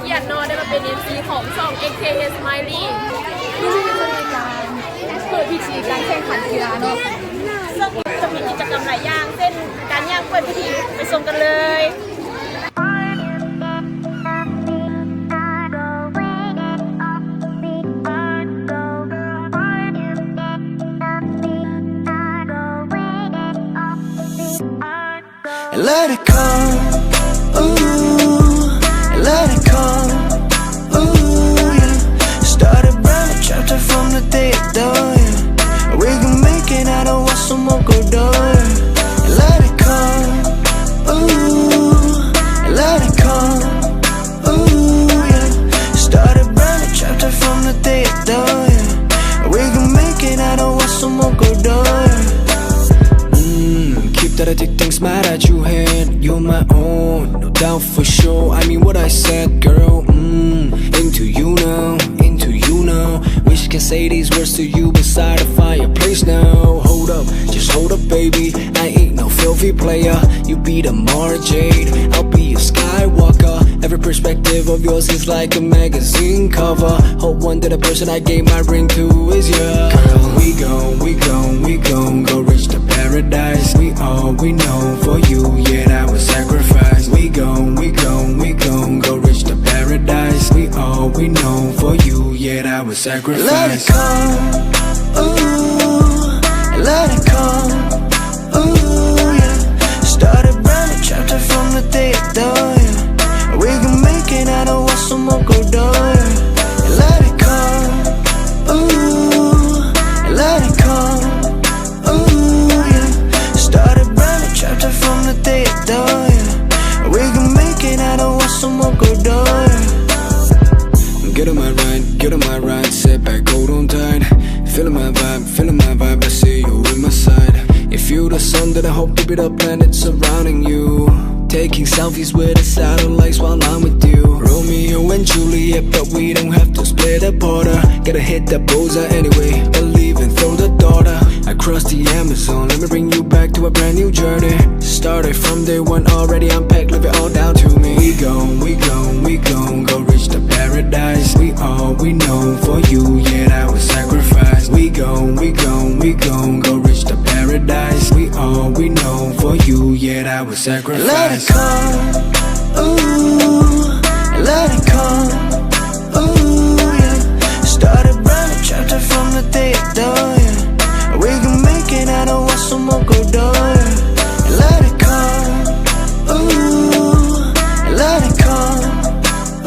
เกียรตินอได้มาเป็น MC ของช่อง XKH Smiley ที่จะมีการเปิดพิธีการแข่งขันกีฬาเนาะซึ่งจะมีกิจกรรมหลายอย่างเช่นการย่างกล้วยพิธีไปชมกันเลย Let it come, ooh, let it come, ooh, yeah. Started brand new chapter from the day it done, yeah. We can make it out of what someone could do, yeah. Let it come, ooh, let it come, ooh, yeah. Started brand new chapter from the day it done, yeah. We can make it out of what someone could do, yeah. Keep that I take things mad at you hand. You're my own, no doubt for sure. I mean what I said, girl. Into you now, into you now. Wish I can say these words to you beside a fireplace now. Hold up, just hold up, baby. I ain't no filthy player. You be the Mara Jade, I'll be a Skywalker. Every perspective of yours is like a magazine cover. Hope one day the person I gave my ring to is yours. Girl, we gon' go reach the paradise. We all we know for you, yeah, that was sacrifice. We gon' go reach the paradise. We all we know for you, yeah, that was sacrifice. Let it come, ooh, let it come, ooh, yeah. Started brand new chapter from the day it done, yeah. We can make it out of what someone could do, yeah. Let it come, ooh, let it come, ooh, yeah. Started brand new chapter from the day it done, yeah. We can make it out of what someone could do, yeah. Get on my ride, sit back, hold on tight. Feeling my vibe, I see you in my side. If you the sun, then I hope to be the planet surrounding you. Taking selfies with the satellites while I'm with you. Romeo and Juliet, but we don't have to split apart. Gotta hit the bullseye anyway, believe and throw the daughter. I crossed the Amazon, let me bring you back to a brand new journey. Started from day one, already unpacked, leave it all down to me. We gon' go reach the paradise. We all we know for you, yeah, that was sacrifice. We gon' go reach the paradise. We all we know for you, yeah, that was sacrifice. Let it come, ooh, let it come, ooh, yeah. Started brand new chapter from the day it done, yeah. We can make it out of what someone could do, yeah. Let it come, ooh, let it come,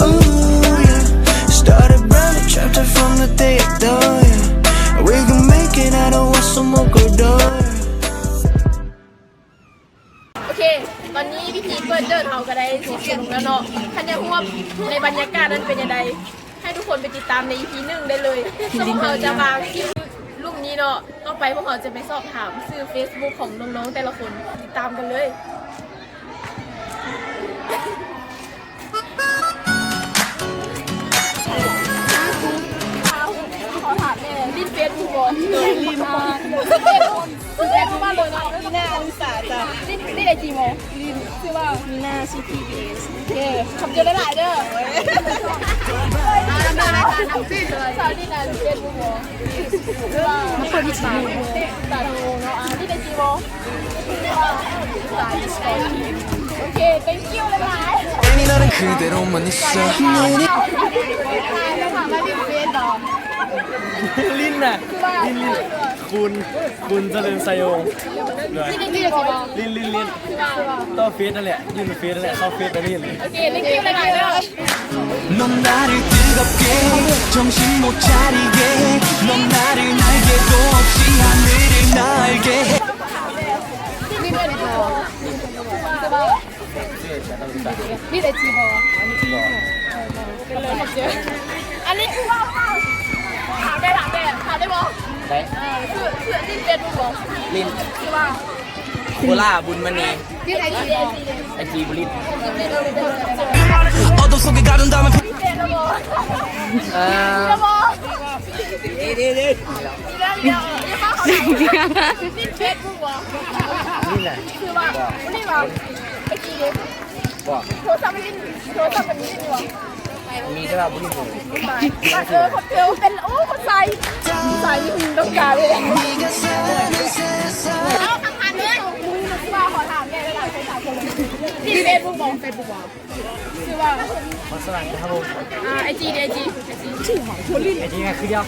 ooh, yeah. Started brand new chapter from the day it done, yeah. We can make it out of what someone could do, yeah. โอเคตอนนี้พิธีเปิดเดินเขาก็ได้สิ้นสุดลงแล้วเนาะท่านอยากรู้ว่าในบรรยากาศนั้นเป็นยังไงให้ทุกคนไปติดตามใน EP 1ได้เลยซึ่งพวกเขาจะมาคลิปรูปนี้เนาะต่อไปพวกเขาจะไปสอบถามชื่อ Facebook ของน้องๆแต่ละคนติดตามกันเลยขอถามแม่ลิ้นเฟซบุ๊กบอลิ้นมาเฟซบุ๊กมาเลยเนาะลีน่าอลิสาจ้ะลิ้นไอจีโมลิ้นชื่อว่าลีน่าซีทีบีเอสโอเคขอบคุณหลายๆเด้อสาวลิ้นนะเฟซบุ๊กบอมาเปิดที่สามสาวโมเนาะลิ้นไอจีโมสาวลิ้นสตอรี่โอเค thank you หลายๆ나는 그대로만 있어 ลิ้นน่ะคุณเจริญไซโยงลิ้นต่อเฟซนั่นแหละยื่นเฟซนั่นแหละเข้าเฟซไปนี่เลย โอเค thank you หลายๆเด้อ넌 나를 뜨겁게 정신 못 차리게 넌 나를 날개도 없이 하늘을 날게 해นี่แต่จีบอเป็นเลยครับเจ๊อันนี้คือว่าถามได้บอได้คือลิ้นเป็นบุบลิ้นคือว่า โคล่าบุญมณี ลิ้นไอจีบอ ไอจีบุริต 어둠 속에 가둔 다음에 ลิ้นเป็นบอลิ้นเป็นบุบลิ้นน่ะ คือว่าลิ้นว่าไอจีเด็กโทรศัพท์ลิ้นโทรศัพท์แบบนี้ลิ้นวะ มีได้แบบบุรี คนเดียวเป็นคนใส่ต้องการเลยเอาคำถามเลยว่าขอถามแกได้หลายคนถามคนที่เฟซบุ๊กบอกชื่อว่า มาสลัดครับผม ไอจีชื่อของ ไอจีไงคือเดียว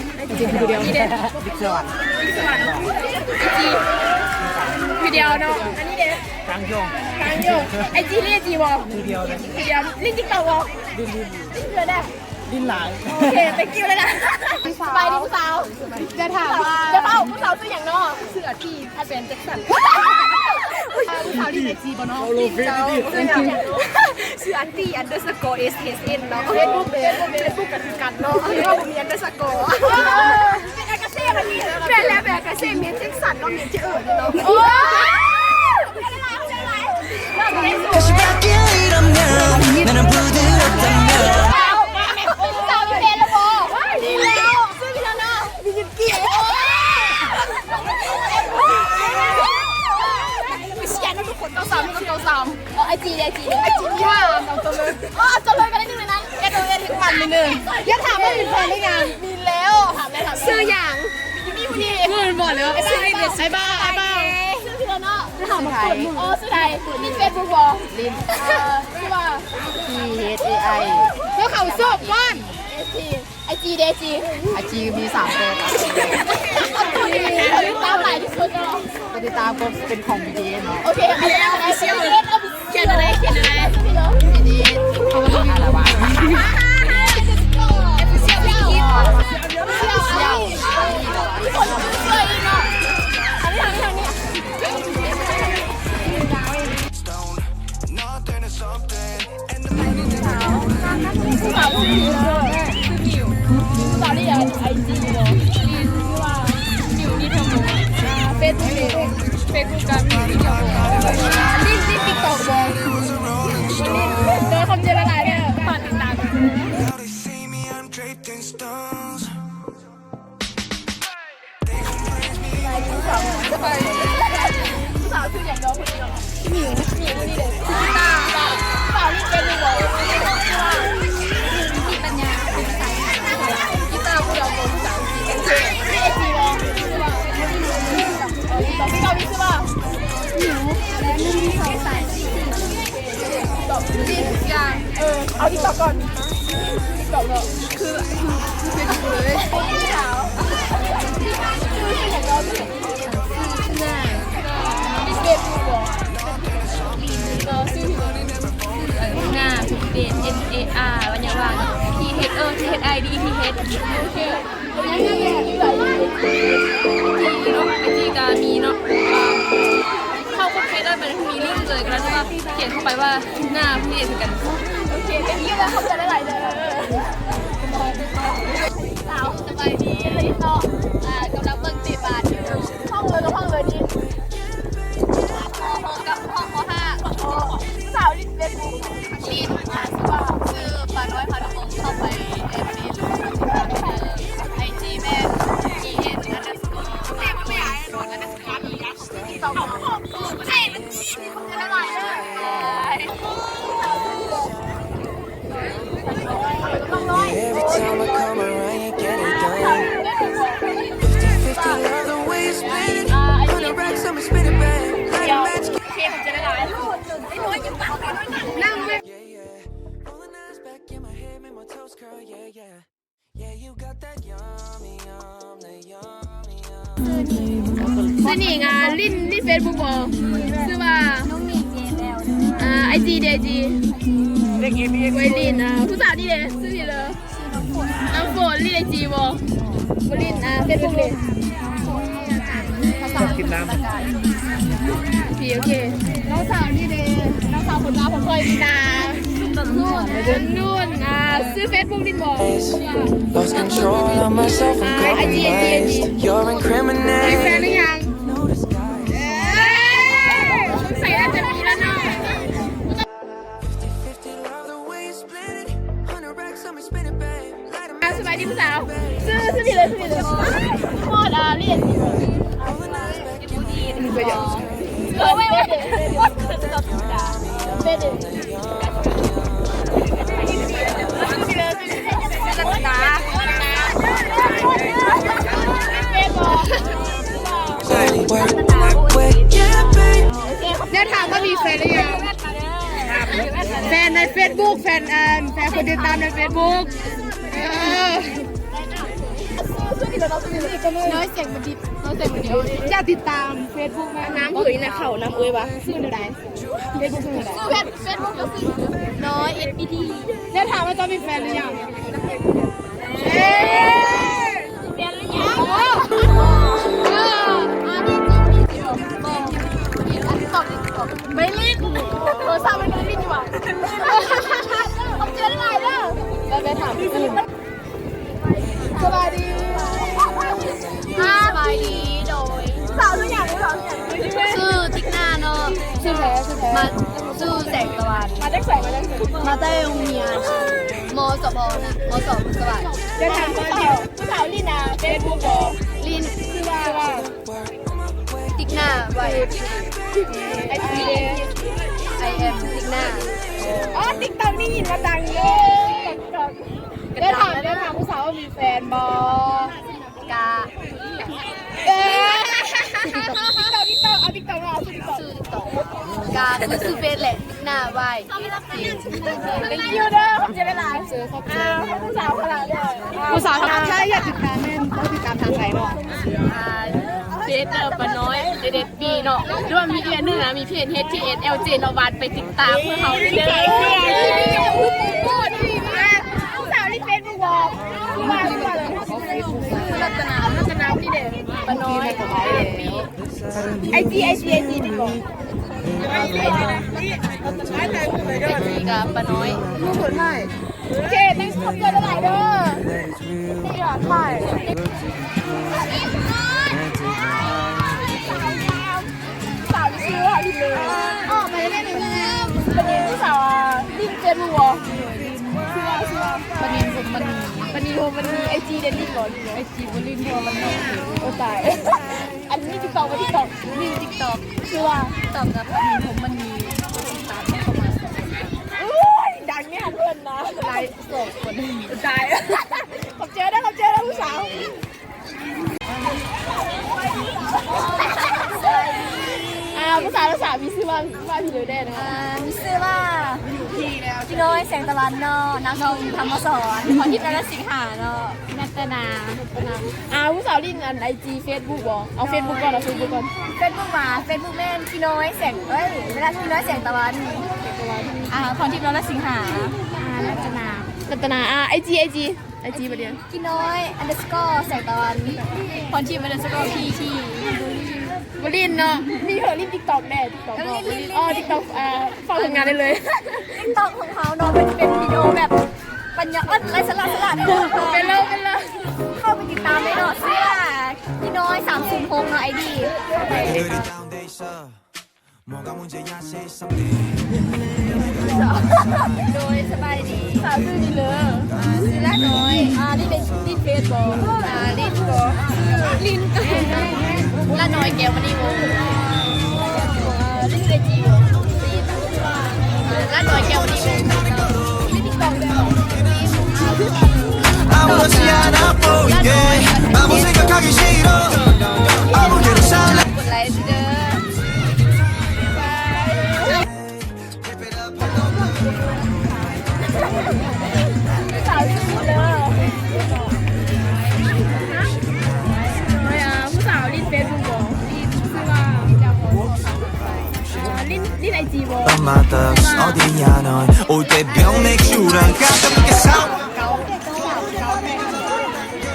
นี่เด็ด ดิกสวัสดิ์ สวัสดีไอจีวิดีโอเนาะอันนี้เด็ด กลางยง กลางโยไอจีเรียกจีวอ คือเดียวเลย วิดีโอลิ้นจิ๊กเต่าวอ ดิ้น เลยได้ ดิ้นหลาย โอเคไปกิ้วเลยนะไปดิผู้สาวจะถามจะเฝ้าผู้สาวชื่ออย่างเนาะชื่ออาทีถ้าเป็นแจ็คสันผู้สาวที่เอจีบเนาะ เอาลูกเฟซดิ ชื่ออันตี้_SSN เนาะ เฟซบุ๊กกันกันเนาะเรียกว่าเมียนเดอร์สกอร์เป็นอากาเซ่แบบนี้ แม่แล้วแบบกระเซเมียนแจ็คสันเนาะเมียนที่อื่นเนาะ โอ้ย 다시 바뀔이라면 나는 부드럽다면 สาวที่เป็นแล้วบอกดีแล้วซื้อพี่แล้วเนาะมีเงินเกี่ยวไม่เชียร์นะทุกคนเกาสามไอจีว่าเราจะเลยจะเลยไปได้หนึ่งในนั้นแกจะเลยถึงวันนึงอย่าถามว่ามีแฟนได้ยังมีแล้วถามเลยถาม ชื่ออย่าง มีผู้ดี เงินหมดเลยไอ้ชื่อไอ้เด็กไอ้บ้า ซื้อพี่แล้วเนาะถามมาคนซื้อไทยลินเฟซบุ๊กบอลินชื่อว่า THAI แล้วเขาสอบว่าน ไอจีเดจี ไอจีมี3ตัวครับ ตามหลายที่สุดเนาะ ปฏิตามก็เป็นของ BTS เนาะ โอเคอันนี้อะไรเขียนอะไรพี่เหรอ BTS เขาก็มีอะไรวะเอาที่ต่อก่อนที่ต่อเลยคือเลยสาวชื่ออย่างเราชื่อเด็กดูบ่ชื่อหน้าเด็ก NAR วันยังว่าง THID โอเคยังไงไอจีกามีเนาะเข้าก็เฟซได้มันมีลิงก์เลยก็แล้วว่าเขียนเข้าไปว่าหน้าพี่เด็กกันโอเคเป็นยี่แล้วเขาจะได้หลายเลยสาวสบายดีเนาะกำลังเบิ่งตีบาทอยู่ห้องเลยนี่ห้อง5สาวลินเฟซบุ๊กลินชื่อปาน้อยพานุพงศ์เข้าไปเอ็มบีไอจีแม่EN_ไม่อยากให้โดนแล้วนะคะที่ต้องใช่มันจะได้หลายเลย Every time I come around you get it done 50-50 love the way you spin it 100 racks on me spin it back like a match เคมจะได้หลายนั่งไม่ yeah yeah rolling eyes back in my head make my toes curl yeah yeah yeah you got that yummy that yummy ชื่อนี่ไงลิ้นเฟซบุ๊กบอชื่อว่าน้องมีไอจีเดจีไวลินผู้สาวนี่เลยชื่อนี่เลยน้องฝนลิ้นไอจีบอลิ้นเฟซบุ๊กเลย กินน้ำ โอเคน้องสาวนี่เลยน้องสาวผลมาผมเคยมีนานุ่นชื่อเฟซบุ๊กลิ้นบอ lost control of myself I'm compromised you're มีแฟน incriminating หรือยังใส่น่าจะมีแล้วเนาะ 50-50 love the way you split it 100 racks on me spin it back like a สบายดีผู้สาวชื่อนี่เลยโคตรเรียนไม่เดี๋ยวไม่เดี๋ยวเป็น เนี่ยถามว่ามีแฟนหรือยังแฟนใน Facebook แฟนคนติดตามใน Facebook น้อยเสียงมันดิบน้อยเสียงมันดิบอยากติดตาม Facebook มาน้ำเผยนะเขาน้ำเอ้ยวะชื่ออะไร Facebook ชื่ออะไรเฟซบุ๊กก็คือน้อย SBD เนี่ยถามว่าจะมีแฟนหรือยังแฟนหรือยังไม่รีบโทรศัพท์มันรีบอยู่อ่ะเขาเจออะไรเด้อแล้วไปถามพี่อื่นสบายดีสบายดีโดยสาวทุกอย่างเลยเหรอชื่อติ๊กหน้าเนาะชื่อแท้มาชื่อแสงตะวันมาได้แสงมาได้โรงเรียนมสบนะมสบุษบาจะถามผู้สาวลินนะเฟซบุ๊กลินชื่อว่าติ๊กหน้าไว้ไอจีไอเอ็มติ๊กหน้าอ๋อติ๊กต็อกนี่ยินมาดังเยอะได้ถามผู้สาวว่ามีแฟนบอกาติ๊กต็อกเอาติ๊กต็อกเอาชื่อติ๊กต็อกกาคือซื้อเฟซแหละติ๊กหน้าไว้เป็นยูเดอร์ผมจะได้ไลฟ์ซื้อครับผู้สาวขนาดเลยผู้สาวถ้าอยากติดตามแม่ต้องติดตามทางไหนเนาะเฟซปะน้อยเด็ดปีเนาะหรือว่ามีเดือนนึงนะมีเพจ HTS LJ เราบานไปติดตามเพื่อเขาได้เลยผู้สาวที่เฟซบุ๊กบอกรัตนาพี่เด็กปะน้อยไอจีดีกว่าไอจีกับปะน้อยลูกคนไทยโอเคนั่งทำเกินอะไรเด้อนี่อ่ะถ่ายสาวที่ชื่อว่าลินเลยอ๋อไปได้ไหมประเด็นที่สาวลินเจนวัวชื่อประเด็นผมมันมีไอจีเดนลินก่อนไอจีมันลินพอมันมีโอ้ตายอันนี้ติ๊กต็อกมาติ๊กต็อกนี่ติ๊กต็อกชื่อว่าติ๊กต็อกกับประเด็นผมมันมีตามเข้ามาดังเนี่ยเพื่อนนะไลฟ์สดคนตายเขาเจอได้ผู้สาวผู้สาวมีชื่อว่าพี่เลยได้นะมีชื่อว่าพี่น้อยแสงตะวันเนาะนักชมธรรมสอนพรทิพย์นรสิงหาเนาะนัตนาผู้สาวลินอันIG Facebook บ่เอา Facebook ก่อนFacebook แม่พี่น้อยแสงเวลาพี่น้อยแสงตะวันพรทิพย์นรสิงหารัตนาIG ประเดี๋ยวพี่น้อย underscore แสงตะวันพรทิพย์ underscore พี่บลินเนาะมีเหรอลินติ๊กต็อกแน่ติ๊กต็อกติ๊กต็อกฝากทำงานได้เลยติ๊กต็อกของเขาเนาะเป็นวิดีโอแบบปัญญาไรสลัดเป็นเลยเข้าไปติดตามได้เนาะเสื้อพี่น้อย306เนาะ ID โดยสบายดีสาวชื่อดีเลยชื่อละน้อยลินเฟซบุ๊กลินละน้อยแก้วมันนี่วงลินเฟซบุ๊กละน้อยแก้วมันนี่วงลินติ๊กต็อกด้วยกดไลค์เด้อสาวชื่อเลยผู้สาวลินเฟซบุ๊กบอกลินชื่อว่าลินIGบอก어디야 넌 올 때 병 맥주랑 가볍게 사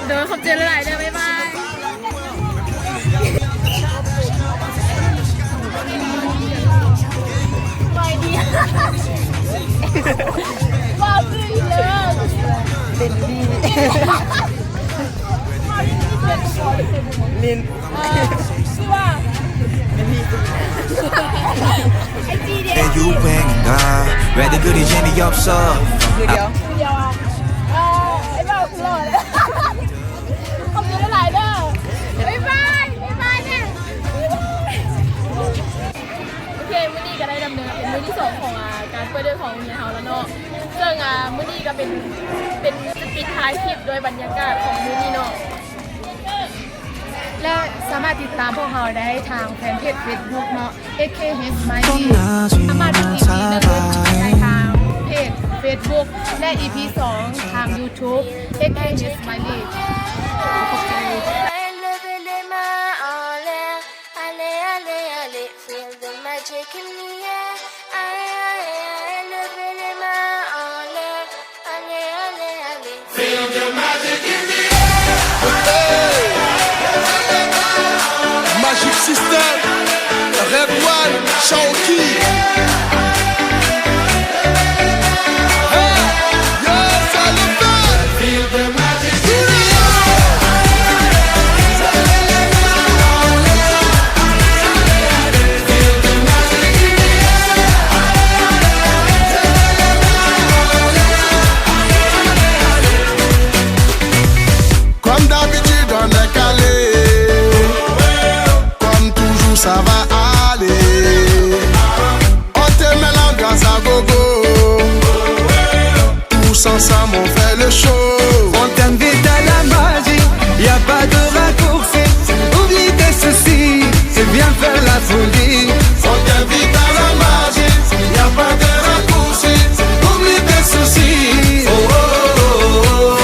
เดินขับเจอหลายเดินบ๊ายบายไม่ดีบ้าซื้อเลยเป็นดีลินชื่อว่าไอจีเดียว유행인가 왜들 그리 재미없어เดียวไอ้บ้าคุณหล่อเลยขอบคุณหลายเด้อบ๊ายบายเนี่ยโอเคมื้อนี้ก็ได้ดำเนินเป็นมื้อที่2ของการเปิดเดือนของเฮียเฮาแล้วเนาะซึ่งมื้อนี้ก็เป็นปิดท้ายคลิปโดยบรรยากาศของมื้อนี้เนาะ และสามารถติดตามพวกเราได้ทางแฟนเพจ Facebook เนาะ AKH Smiley สามารถดู EP 1ได้ทางเพจ Facebook และ EP 2 ทาง YouTube AKH Smiley ขอบคุณ Lever les mains en l'air, allez, allez, allez, feel the magic in the air. Allez, allez, allez, lever les mains en l'air, allez, allez, allez. Feel the magic in the air. Magic System, Red One, Shaoki. Comme d'habitude on est calé, comme toujours ça va aller. On te met l'ambiance à gogo, tous ensemble on fait le show. On t'invite à la magie, y a pas de raccourci. Oublie tes soucis, c'est bien faire la folie. On t'invite à la magie, y a pas de raccourci. Oublie tes soucis. Oh, oh, oh, oh.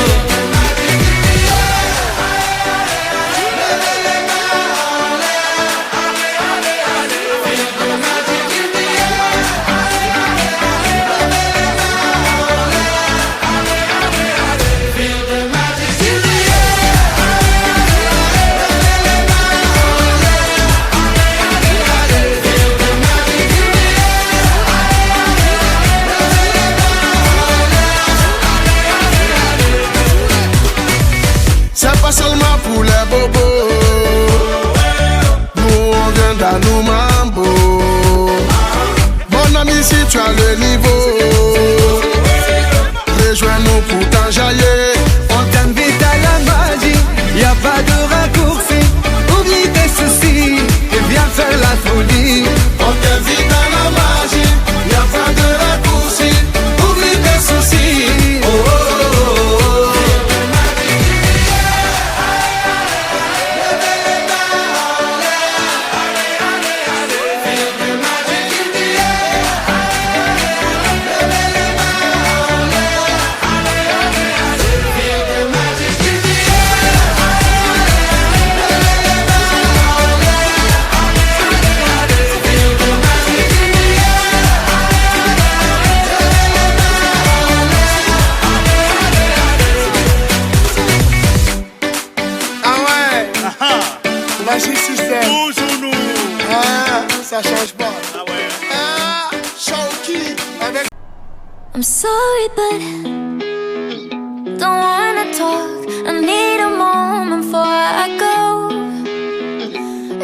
C'est pas seulement pour les bobos, nous on vient d'Anou Mambo. Mon ami, si tu as le niveau, rejoins-nous pour t'enjailler. On t'invite à la magie, y a pas de raccourci. Oublie tes soucis et viens faire la folie. On t'invite à la magie, y a pas de raccourci. Oublie tes soucis. Oh, oh, oh, oh. Ah ouais, Magic System. Toujours nous. Ah, ça change pas. Ah ouais. Ah, Shaoki avec. I'm sorry, but don't wanna talk. I need a moment before I go.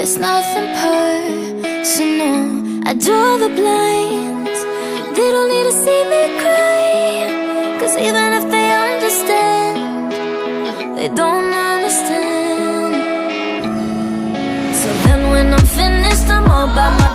It's nothing personal. I draw the blinds. They don't need to see me cry. 'Cause even if they understand, they don't understand. So then when I'm finished, I'm all by myself.